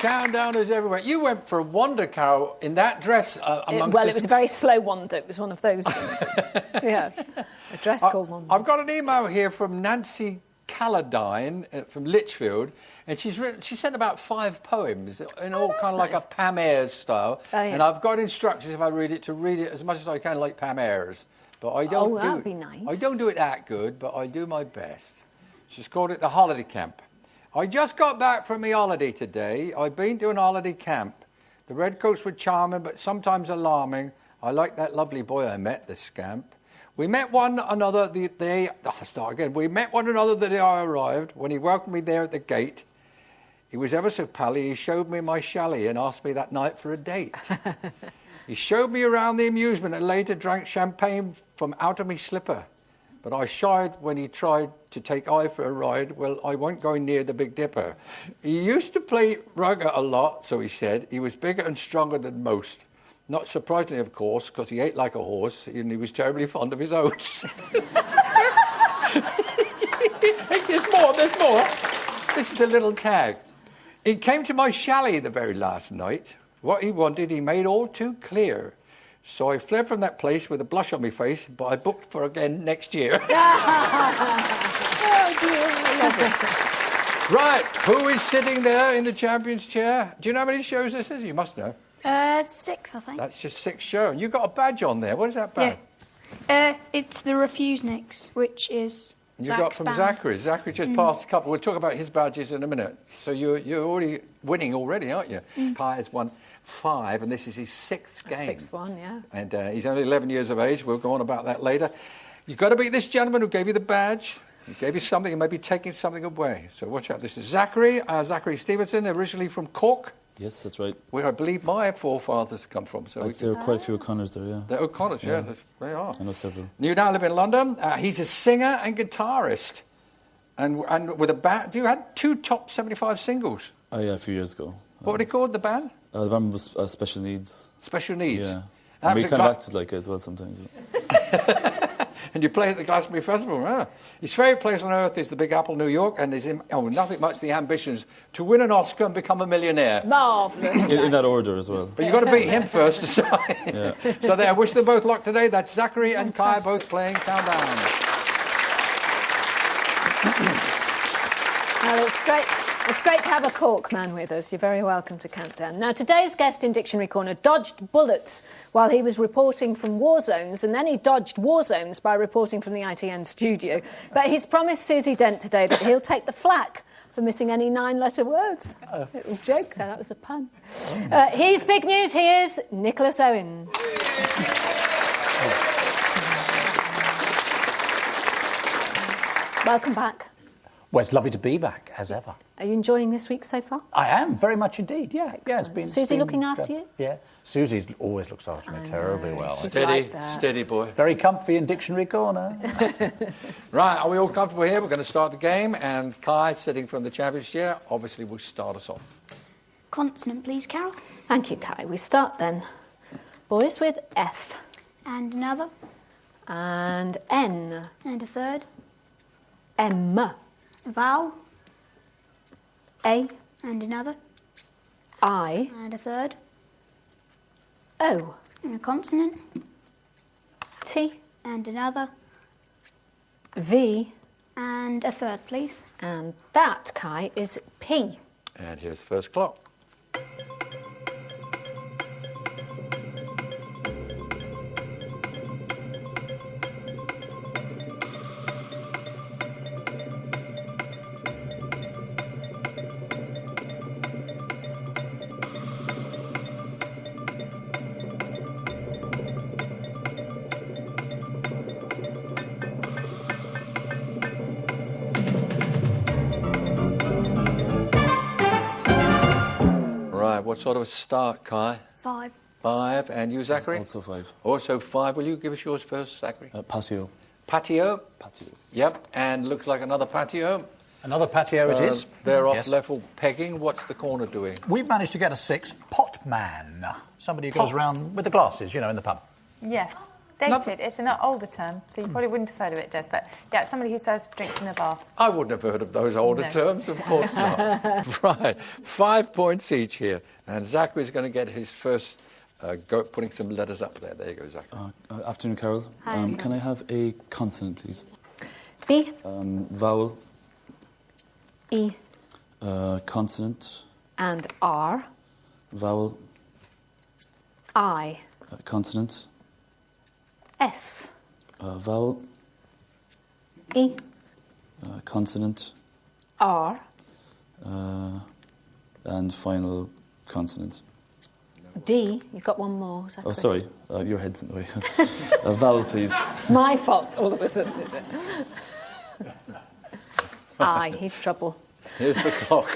Countdowners everywhere. You went for a wander, Carol, in that dress amongst Well, it was a very slow wander. It was one of those things. Yeah, a dress called wander. I've got an email here from Nancy Calladine from Lichfield, and she sent about 5 poems in all kind of like a Pam Ayres style. Oh, yeah. And I've got instructions if I read it to read it as much as I can like Pam Ayres. But I don't that'd be nice. I don't do it that good, but I do my best. She's called it The Holiday Camp. I just got back from my holiday today. I've been to an holiday camp. The redcoats were charming, but sometimes alarming. I like that lovely boy I met, the scamp. We met one another the day... I'll start again. We met one another the day I arrived. When he welcomed me there at the gate, he was ever so pally. He showed me my chalet and asked me that night for a date. He showed me around the amusement and later drank champagne from out of me slipper. But I shied when he tried to take I for a ride. Well, I won't go near the Big Dipper. He used to play rugger a lot, so he said. He was bigger and stronger than most. Not surprisingly, of course, because he ate like a horse and he was terribly fond of his oats. There's more. This is the little tag. He came to my chalet the very last night. What he wanted, he made all too clear. So I fled from that place with a blush on my face, but I booked for again next year. Oh, dear. Right, who is sitting there in the champion's chair? Do you know how many shows this is? You must know. 6, I think. That's your 6th show. And you've got a badge on there. What is that badge? Yeah. It's the Refuseniks, which is You got from Zachary. Zachary just passed a couple. We'll talk about his badges in a minute. So you're already winning already, aren't you? Kai has won 5, and this is his 6th game. 6th one, yeah. And he's only 11 years of age. We'll go on about that later. You've got to beat this gentleman who gave you the badge. He gave you something and maybe taking something away. So watch out. This is Zachary. Zachary Stevenson, originally from Cork. Yes, that's right. Where I believe my forefathers come from. So there are quite a few O'Connors there, yeah. The O'Connors, yeah. They are. I know several. You now live in London. He's a singer and guitarist. And with a band, you had 2 top 75 singles. Oh, yeah, a few years ago. What were they called, the band? The band was Special Needs. Special Needs? Yeah. And we kind of acted like it as well sometimes. And you play at the Glastonbury Festival, huh? His favourite place on earth is the Big Apple, New York, and there's nothing much the ambitions to win an Oscar and become a millionaire. Marvellous. in that order as well. But you've got to beat him first to start. Yeah. So there, I wish them both luck today. That's Zachary and Kai both playing Countdown. Well, it's great. It's great to have a Cork man with us. You're very welcome to Countdown. Now, today's guest in Dictionary Corner dodged bullets while he was reporting from war zones, and then he dodged war zones by reporting from the ITN studio. But he's promised Susie Dent today that he'll take the flak for missing any 9-letter words. Little joke there, that was a pun. He's big news. Here's Nicholas Owen. Welcome back. Well, it's lovely to be back, as ever. Are you enjoying this week so far? I am, very much indeed, yeah. Excellent. Yeah, it's been... Susie looking after you? Yeah. Susie always looks after me terribly well. Steady boy. Very comfy in Dictionary Corner. Right, are we all comfortable here? We're going to start the game, and Kai, sitting from the champion's chair, obviously will start us off. Consonant, please, Carol. Thank you, Kai. We start then. Boys with F. And another. And N. And a third. M. A vowel. A. And another. I. And a third. O. And a consonant. T, and another, V, and a third, please. and that, Kai, is P. And here's the first clock. Right, what sort of a start, Kai? 5. 5. And you, Zachary? Also 5. Also 5. Will you give us yours first, Zachary? Patio. Patio? Patio. Yep, and looks like another patio. Another patio it is. They're off Yes. level pegging. What's the corner doing? We've managed to get a 6. Potman. Somebody who goes around with the glasses, you know, in the pub. Yes. Dated. It's an older term, so you probably wouldn't have heard of it, Des. But yeah, it's somebody who serves drinks in a bar. I wouldn't have heard of those older No. terms, of course not. Right, 5 points each here. And Zachary's going to get his first go at putting some letters up there. There you go, Zachary. Afternoon, Carol. Hi, Can I have a consonant, please? B, Vowel, E, consonant, and R, vowel, I, consonant, S, vowel, E, consonant, R, and final consonant. D. You've got one more, Zachary. Oh, sorry, your head's in the way. Vowel, please. It's my fault all of a sudden, is it? I, he's trouble. Here's the clock.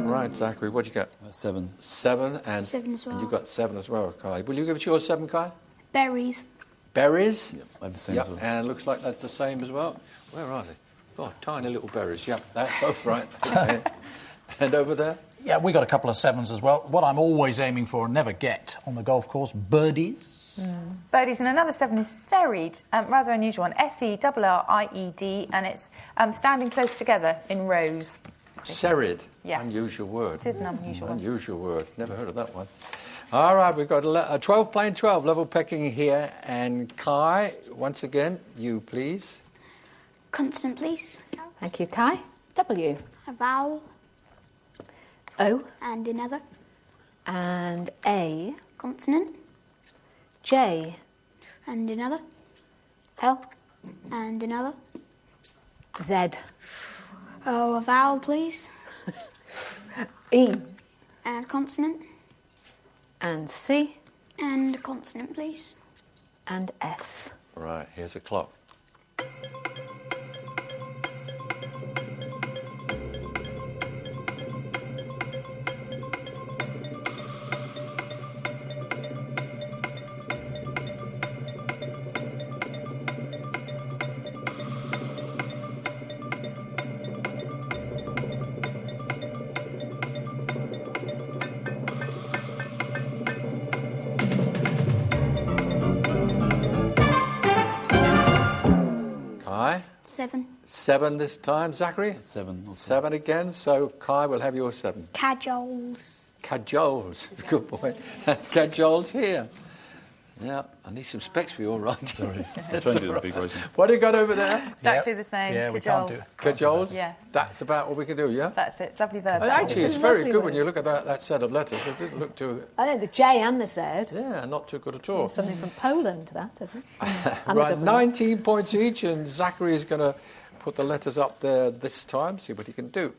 Right, Zachary, what'd you get? 7. 7 and 7 as well. And you got 7 as well, Kai. Will you give it yours 7, Kai? Berries. Berries. Yep, I have the same Yep, as well. and looks like that's the same as well. Where are they? Oh, tiny little berries. Yep, that's both right. Okay. And over there? Yeah, we got a couple of 7s as well. What I'm always aiming for and never get on the golf course, birdies. Birdies, and another 7 is serried, rather unusual one. S-E-R-R-I-E-D, and it's standing close together in rows. Serried. Yes. Unusual word. It is an unusual one. Unusual word. Never heard of that one. All right, we've got a 12 playing 12, level pecking here. And Kai, once again, you please. Consonant, please. Thank you, Kai. W, A vowel, O, and another. and A, Consonant, J, and another. L, And another. Z, Oh, a vowel, please. E, And consonant. and C, And a consonant, please. and S. Right, here's a clock. Kai, 7. 7 this time. Zachary? 7. Also. 7 again. So Kai will have your 7. Cajoles. Cajoles. Good boy. Cajoles here. Yeah, I need some specs for you, all right. Sorry. I'm trying to do the big writing. What do you got over there? Exactly Yep. the same. Yeah, we can't do Cajoles. Cajoles? Yes. That's about what we can do, yeah? That's it. It's a lovely verb. Actually, It's it's a very lovely good when word. you look at that set of letters. It didn't look too... I know the J and the Z. Yeah, not too good at all. Something from Poland, that, I think. And the Right, W. 19 points each, and Zachary is going to put the letters up there this time, see what he can do.